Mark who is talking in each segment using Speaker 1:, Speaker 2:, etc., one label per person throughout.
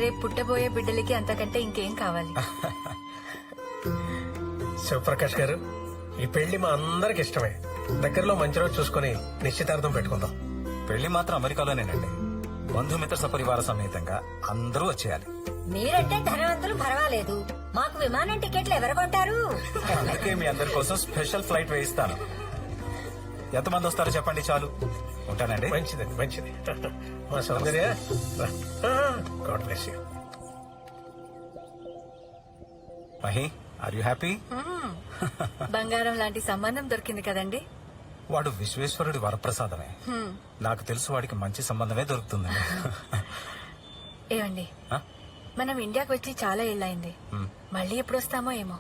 Speaker 1: రేపు పుట్టబోయే బిడ్డలకి అంతకంటే ఇంకేం కావాలి?
Speaker 2: శివప్రకాష్ గారు, ఈ పెళ్లి మా అందరికి ఇష్టమే. దగ్గరలో మంచి రోజు చూసుకుని నిశ్చితార్థం పెట్టుకుందాం.
Speaker 3: పెళ్లి మాత్రం అమెరికాలోనేనండి. బంధుమిత్ర సపరివార సమేతంగా అందరూ వచ్చేయాలి.
Speaker 4: మీరంటే ధనవంతులు పర్వాలేదు, మాకు విమానం టికెట్లు ఎవరు కొంటారు?
Speaker 3: అందుకే మీ అందరి కోసం స్పెషల్ ఫ్లైట్ వేయిస్తాను. ఎంతమంది వస్తారో చెప్పండి చాలు. ఉంటానండి.
Speaker 2: మంచిదండి, మంచిది. మా Soundarya, god bless you.
Speaker 3: Mahi, are you happy?
Speaker 1: బంగారం లాంటి సంబంధం దొరికింది కదండి.
Speaker 3: వాడు విశ్వేశ్వరుడి వరప్రసాదమే. నాకు తెలుసు వాడికి మంచి సంబంధమే దొరుకుతుందని.
Speaker 1: ఏమండి, మనం ఇండియాకి వచ్చి చాలా ఏళ్ళైంది. మళ్ళీ ఎప్పుడు వస్తామో ఏమో.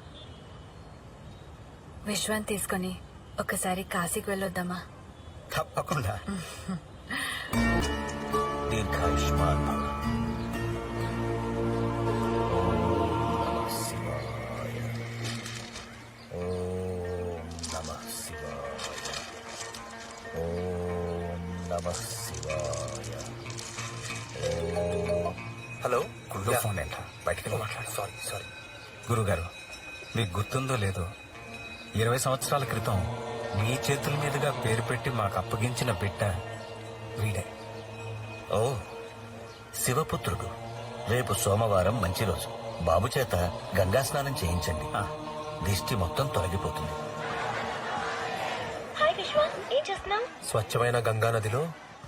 Speaker 1: విశ్వాన్ని తీసుకుని ఒకసారి కాశీకి వెళ్ళొద్దామా?
Speaker 3: తప్పకుండా. దీర్ఘాయుష్మాన్ భవ. ఓం నమః శివాయ. ఓం నమః శివాయ. హలో, గుళ్ళో ఫోన్ ఏంటా? బయటికి మాట్లాడు. సారీ. గురుగారు, మీకు గుర్తుందో లేదో, 20 సంవత్సరాల క్రితం మీ చేతుల మీదుగా పేరు పెట్టి మాకు అప్పగించిన బిడ్డ వీడే.
Speaker 5: ఓ, శివపుత్రుడు. రేపు సోమవారం మంచి రోజు. బాబు చేత గంగా స్నానం చేయించండి. దిష్టి మొత్తం తొలగిపోతుంది.
Speaker 4: హాయ్ విశ్వ, ఏం చేస్తున్నావు?
Speaker 2: స్వచ్ఛమైన గంగా నదిలో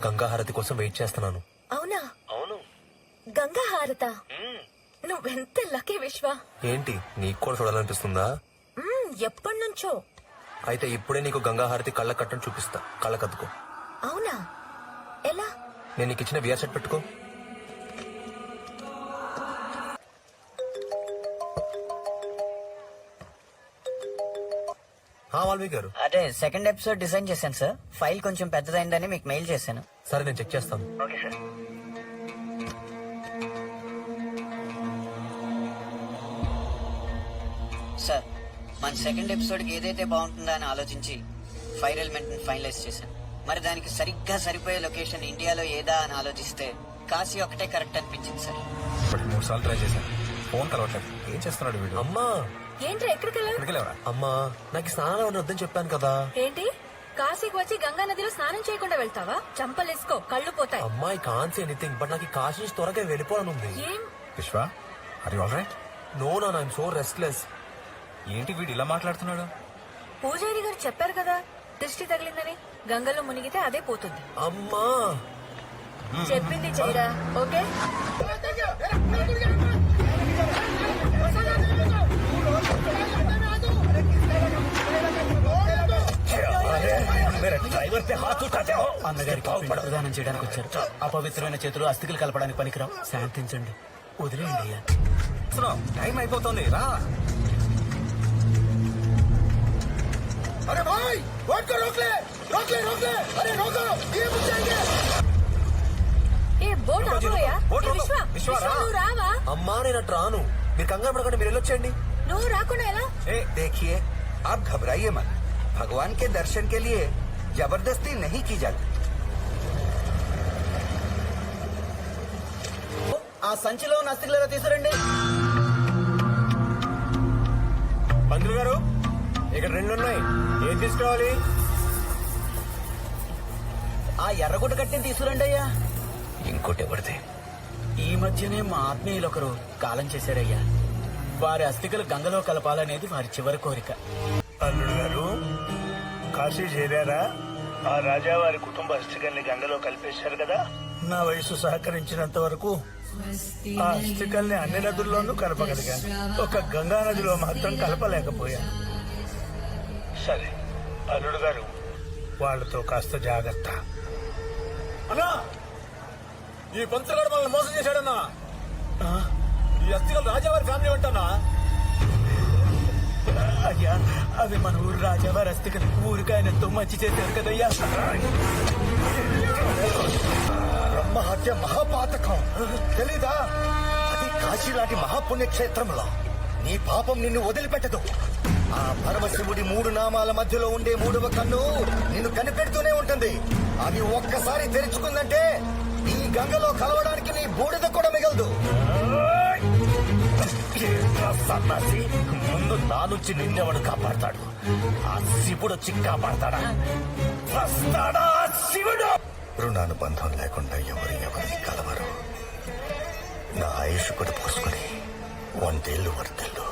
Speaker 2: గంగాహారతి కోసం వెయిట్ చేస్తున్నాను.
Speaker 4: అవునా?
Speaker 5: అవును.
Speaker 4: గంగా హారత? నువ్వెంత లక్కీ విశ్వ.
Speaker 2: ఏంటి, నీకు కూడా చూడాలనిపిస్తుందా?
Speaker 4: ఎప్పటి నుంచో.
Speaker 2: అయితే ఇప్పుడే నీకు గంగాహారతి కళ్ళ కట్టను చూపిస్తా. కళ్ళకద్దుకో.
Speaker 4: అవునా? ఎలా?
Speaker 2: నేను నీకు ఇచ్చిన విఆర్ సెట్ పెట్టుకో. వాల్మీకి గారు,
Speaker 6: అదే సెకండ్ ఎపిసోడ్ డిజైన్ చేశాను సార్. ఫైల్ కొంచెం పెద్దదైందని మీకు మెయిల్ చేశాను.
Speaker 2: సరే, నేను చెక్ చేస్తాను.
Speaker 6: సార్, మన సెకండ్ ఎపిసోడ్ కి ఏదైతే బాగుంటుందో అని ఆలోచించి ఫైర్ ఎలిమెంట్ ని ఫైనలైజ్ చేశాను. మరి దానికి సరిగ్గా సరిపోయే లొకేషన్ ఇండియాలో ఏదా అని ఆలోచిస్తే కాశీ ఒకటే కరెక్ట్ అనిపించింది సార్.
Speaker 3: ఇప్పటికి 3 సార్లు ట్రై చేశాను, ఫోన్ కలవట్లేదు. ఏం చేస్తున్నాడు వీడు?
Speaker 2: అమ్మా,
Speaker 1: ఏంట్రా ఎక్కడికి వెళ్ళావు?
Speaker 3: ఎక్కడికి లేవరా?
Speaker 2: అమ్మా, నాకు స్నానాలు వద్దని చెప్పాను కదా.
Speaker 1: ఏంటి, కాశీకి వచ్చి గంగా నదిలో స్నానం చేయకుండా వెళ్తావా? చంపలేసుకో, కళ్ళు పోతాయి.
Speaker 2: అమ్మాయి కాన్స్ ఎనీథింగ్, బట్ నాకు ఈ కాశీ నుంచి త్వరగా వెళ్ళిపోవాలనుంది.
Speaker 1: ఏం?
Speaker 3: Vishwa, are you all right?
Speaker 2: No నా, ఐఎమ్ సో రెస్ట్లెస్.
Speaker 3: ఏంటి వీడు ఇలా మాట్లాడుతున్నాడు?
Speaker 1: పూజారి గారు చెప్పారు కదా, దృష్టి తగిలిందని. గంగలో మునిగితే అదే పోతుంది.
Speaker 2: అమ్మా,
Speaker 1: చెప్పింది చెయ్యరా, ఓకే?
Speaker 6: అన్నగారికి ప్రదానం చేయడానికి వచ్చారు. అపవిత్రమైన చేతులు అస్థికలు కలపడానికి పనికిరావు. శాంతించండి, వదిలేయండి అయ్యా.
Speaker 3: టైం అయిపోతుంది, రా.
Speaker 2: అరే భాయ్,
Speaker 1: ఏ బోట్ ఆపోయా? రావా?
Speaker 2: అమ్మా, నేను అటు రాను. మీరు కంగారు పడకండి, మీరు వెళ్ళొచ్చేయండి.
Speaker 1: నువ్వు రాకుండా ఎలా?
Speaker 7: देखिए, आप घबराइए मत. भगवान के दर्शन के लिए जबरदस्ती नहीं की जाती.
Speaker 6: ఆ సంచిలో ఉన్న అస్థికలు తీసుకురండి.
Speaker 2: పంతులు గారు, ఇక్కడ 2 ఉన్నాయి. ఏం తీసుకోవాలి?
Speaker 6: ఆ ఎర్రగుడ్డ కట్టిని తీసుకురండి అయ్యా.
Speaker 5: ఇంకోటి ఎవరిది?
Speaker 6: ఈ మధ్యనే మా ఆత్మీయులు ఒకరు కాలం చేశారయ్యా. వారి అస్థికలు గంగలో కలపాలనేది వారి చివరి కోరిక.
Speaker 8: అల్లుడు గారు, కాశీ చేరారా? ఆ రాజావారి కుటుంబ అస్థికల్ని గంగలో కలిపేశారు కదా. నా వయసు సహకరించినంత వరకు ఆ అస్థికల్ని అన్ని నదుల్లోనూ కలపగలిగాను. ఒక గంగా నదిలో మాత్రం కలపలేకపోయాను. సరే అల్లుడు గారు, వాళ్ళతో కాస్త జాగ్రత్త.
Speaker 3: అన్నా, ఈ పంచగాడు మనల్ని మోసం చేశాడన్నా. ఈ అస్థికలు రాజావారి ఫ్యామిలీ ఉంటానా?
Speaker 6: అయ్యా, అవి మన ఊరు రాజావారి అస్థికలు. ఊరికి ఆయన ఎంతో మంచి చేశారు కదయ్యా.
Speaker 7: బ్రహ్మహత్య మహాపాతకం తెలీదా? అది కాశీ లాంటి మహాపుణ్యక్షేత్రంలో నీ పాపం నిన్ను వదిలిపెట్టదు. ఆ పరమశివుడి 3 నామాల మధ్యలో ఉండే 3వ కన్ను నిన్ను కనిపెడుతూనే ఉంటుంది. అది ఒక్కసారి తెరుచుకుందంటే ఈ గంగలో కలవడానికి నీ బూడిద కూడా మిగలదు.
Speaker 5: సన్నాసి ముందు నా నుంచి నిన్నెవడు కాపాడతాడు? ఆ శివుడు వచ్చి కాపాడతాడా? వస్తాడా ఆ శివుడు?
Speaker 7: రుణానుబంధం లేకుండా ఎవరిని కలవరు. నా ఆయుష్ కూడా పోసుకుని 100 ఏళ్ళు వర్తెల్లు.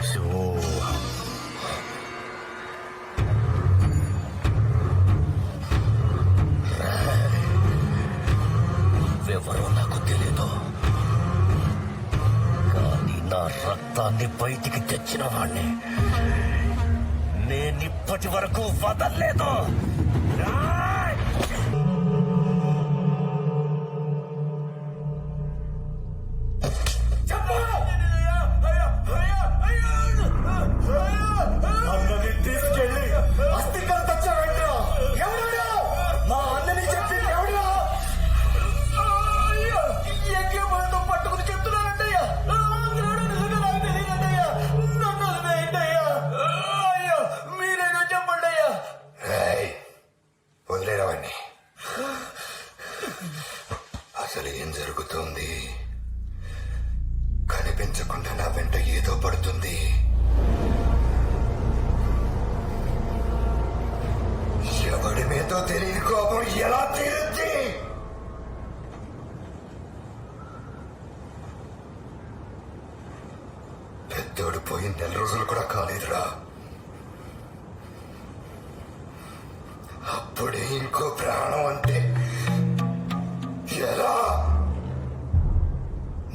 Speaker 7: శివోహం.
Speaker 5: ఎవరో నాకు తెలీదు, కానీ నా రక్తాన్ని బయటికి తెచ్చిన వాణ్ణి నేనిప్పటి వరకు వదల్లేదు.
Speaker 7: అన్నని తీసుకెళ్ళి అస్థికలు తెచ్చారంటరా? ఎవరు? మా అన్నని చెప్పి ఎవరు? ఎంకేమో పట్టుకుని చెప్తున్నారంటయ్యా. నాకు తెలియదంటయ్యా. నన్ను వదిలేయండయ్యా. అయ్యో మీరేదో చెప్పండి అయ్యా. వదిలేరావండి. అసలు ఏం జరుగుతుంది? కనిపించకుండా నా వెంట ఏదో పడుతుంది. ఎవడి మీదో తెలియని కోపం ఎలా తీరుద్ది? పెద్దోడు పోయి 4 రోజులు కూడా కాలేదురా. అప్పుడే ఇంకో ప్రాణం అంటే ఎలా?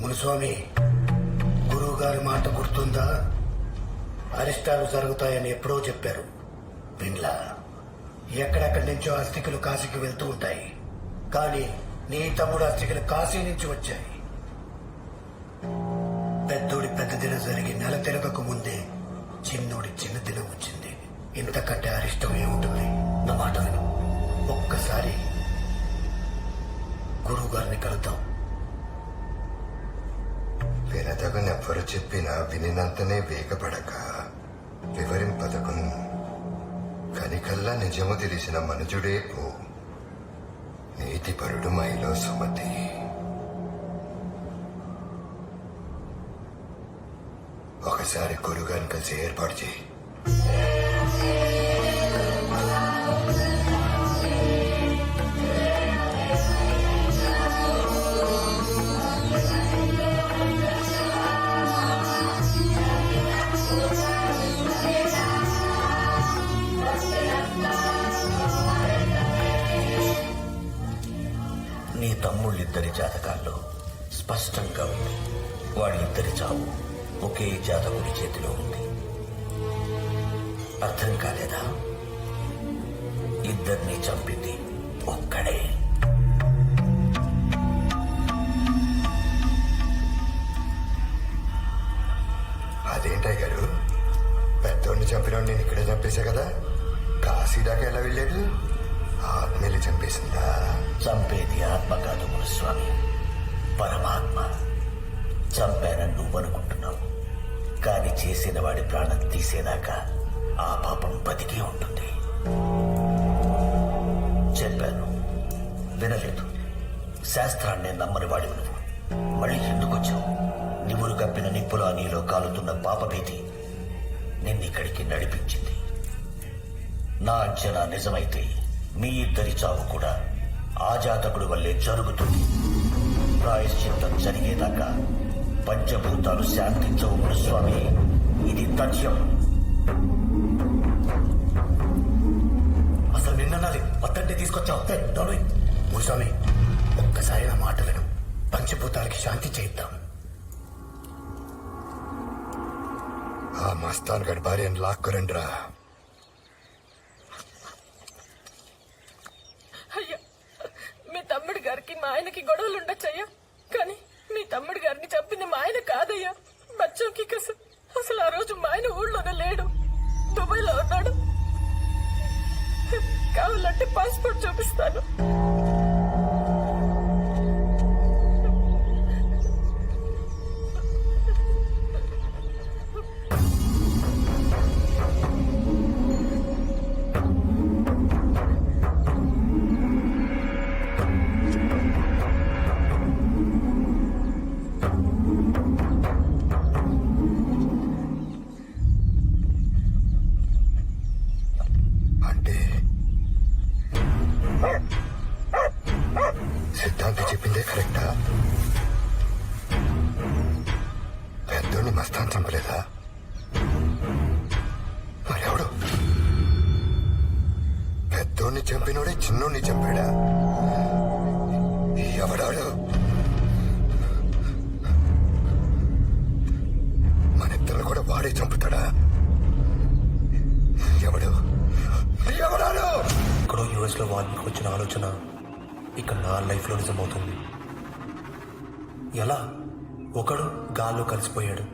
Speaker 7: మునుస్వామి, గురువు గారి మాట గుర్తుందా? అరిష్టాలు జరుగుతాయని ఎప్పుడో చెప్పారు. విన్లా? ఎక్కడెక్కడి నుంచో అస్థికలు కాశీకి వెళ్తూ ఉంటాయి, కానీ నీ తమ్ముడు అస్థికలు కాశీ నుంచి వచ్చాయి. పెద్దోడి పెద్ద దినం జరిగి నెల తిరగక ముందే చిన్నోడి చిన్న దినం వచ్చింది. ఇంతకంటే అరిష్టం ఏముంటుంది? నా మాట విను. ఒక్కసారి గురువు గారిని కలుద్దాం. వినదగనెవ్వరు చెప్పినా వినినంతనే వేగపడక వివరింపదకును. కనికల్లా నిజము తెలిసిన మనుజుడే పో. నీతిపరుడు మైలో సుమతి. ఒకసారి గురుగారిని కలిసి ఏర్పాటు చేయి.
Speaker 5: నీ తమ్ముళ్ళిద్దరి జాతకాల్లో స్పష్టంగా ఉంది, వాళ్ళిద్దరి చావు ఒకే జాతకుడి చేతిలో ఉంది. అర్థం కాలేదా? ఇద్దరిని చంపింది ఒక్కడే.
Speaker 7: అదేంటాయి గారు, పెద్దోడిని చంపినోడు నేను ఇక్కడే చంపేశా కదా. కాశీ దాకా ఎలా వెళ్ళాడు? ఆత్మీయులు చంపేసిందా?
Speaker 5: చంపేది ఆత్మ కాదు మునుస్వామి, పరమాత్మ. చంపానని నువ్వనుకుంటున్నావు, కాని చేసిన వాడి ప్రాణం తీసేదాకా ఆ పాపం బతికే ఉంటుంది. చెప్పాను, వినలేదు. శాస్త్రాన్ని నమ్మని వాడివి నువ్వు. మళ్ళీ ఎందుకొచ్చావు? నివురు కప్పిన నిప్పులా నీలో కాలుతున్న పాపభీతి నిన్నిక్కడికి నడిపించింది. నా అంచనా నిజమైతే మీ ఇద్దరి చావు కూడా ఆ జాతకుడి వల్లే జరుగుతుంది. ప్రాయశ్చిత్తం జరిగేదాకా పంచభూతాలు శాంతించవు మునుస్వామి. ఇది తథ్యం.
Speaker 7: అసలు నిన్ననాలి మొత్తంటే తీసుకొచ్చావు. మునుస్వామి, ఒక్కసారి నా మాట విను. పంచభూతాలకి శాంతి చేయిద్దాం. ఆ మస్తాన్ గడి భార్యను లాక్కురండి రా.
Speaker 1: అయ్యా, మీ తమ్ముడి గారికి మా ఆయనకి గొడవలు ఉండొచ్చయ్యా, కానీ మీ తమ్ముడి గారిని చంపింది మా ఆయన కాదయ్యా, బచ్చోకి కసం. అసలు ఆ రోజు మా ఆయన ఊళ్ళోనే లేడు, దుబాయ్ లో ఉన్నాడు. కావాలంటే పాస్పోర్ట్ చూపిస్తాను.
Speaker 7: సిద్ధాంతి చెప్పిందే కరెక్టా? పెద్దోని మస్తాన్ చంపలేదా? మరెవడు? పెద్దోన్ని చంపినోడే చిన్నోన్ని చంపాడా? ఎవడాడు? మనిద్దరు కూడా వాడే చంపుతాడా? ఎవడు? ఎవడాడు?
Speaker 9: ఎక్కడో యుఎస్ లో వాల్మీకి వచ్చిన ఆలోచన ఇక్కడ నా లైఫ్ లో నిజమవుతుంది. ఎలా? ఒకడు గాల్లో కలిసిపోయాడు,